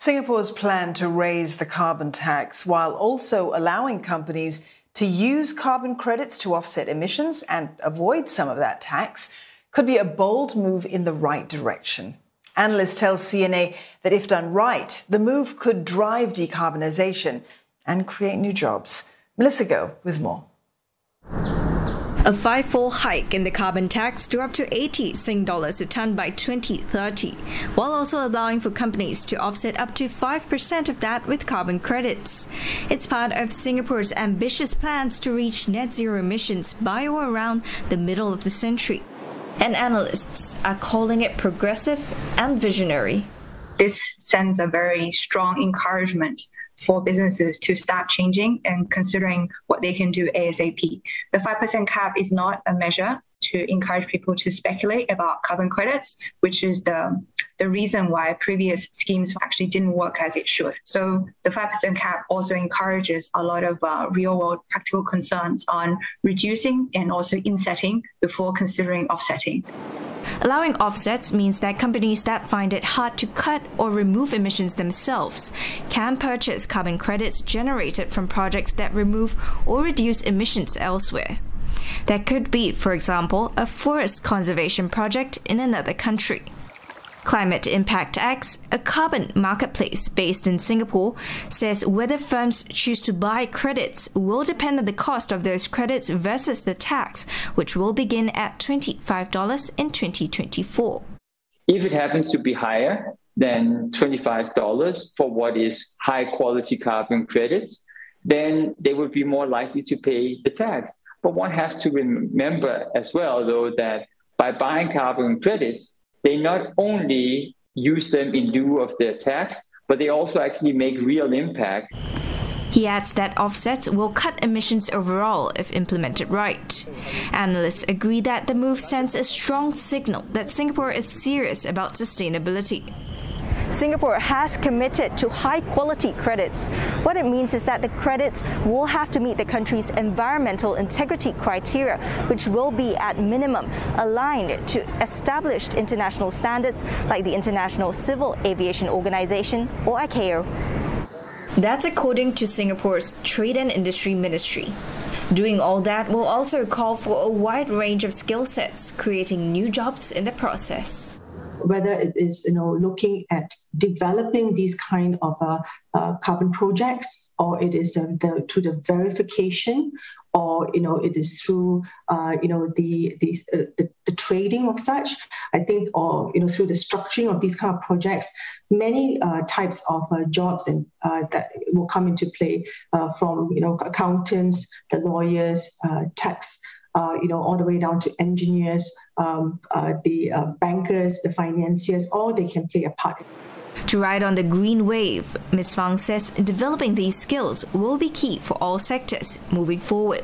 Singapore's plan to raise the carbon tax while also allowing companies to use carbon credits to offset emissions and avoid some of that tax could be a bold move in the right direction. Analysts tell CNA that if done right, the move could drive decarbonisation and create new jobs. Melissa Goh with more. A five-fold hike in the carbon tax to up to 80 Sing dollars a tonne by 2030, while also allowing for companies to offset up to 5% of that with carbon credits. It's part of Singapore's ambitious plans to reach net zero emissions by or around the middle of the century. And analysts are calling it progressive and visionary. This sends a very strong encouragement for businesses to start changing and considering what they can do ASAP. The 5% cap is not a measure to encourage people to speculate about carbon credits, which is the reason why previous schemes actually didn't work as it should. So the 5% cap also encourages a lot of real-world practical concerns on reducing and also insetting before considering offsetting. Allowing offsets means that companies that find it hard to cut or remove emissions themselves can purchase carbon credits generated from projects that remove or reduce emissions elsewhere. That could be, for example, a forest conservation project in another country. Climate Impact X, a carbon marketplace based in Singapore, says whether firms choose to buy credits will depend on the cost of those credits versus the tax, which will begin at $25 in 2024. If it happens to be higher than $25 for what is high-quality carbon credits, then they would be more likely to pay the tax. But one has to remember as well, though, that by buying carbon credits, they not only use them in lieu of their tax, but they also actually make real impact. He adds that offsets will cut emissions overall if implemented right. Analysts agree that the move sends a strong signal that Singapore is serious about sustainability. Singapore has committed to high-quality credits. What it means is that the credits will have to meet the country's environmental integrity criteria, which will be at minimum aligned to established international standards like the International Civil Aviation Organization, or ICAO. That's according to Singapore's Trade and Industry Ministry. Doing all that will also call for a wide range of skill sets, creating new jobs in the process. Whether it is looking at developing these kind of carbon projects, or it is through the verification, or it is through the trading of such, I think, or through the structuring of these kind of projects, many types of jobs and that will come into play, from accountants, the lawyers, tax. All the way down to engineers, the bankers, the financiers, all they can play a part. To ride on the green wave, Ms. Fang says developing these skills will be key for all sectors moving forward.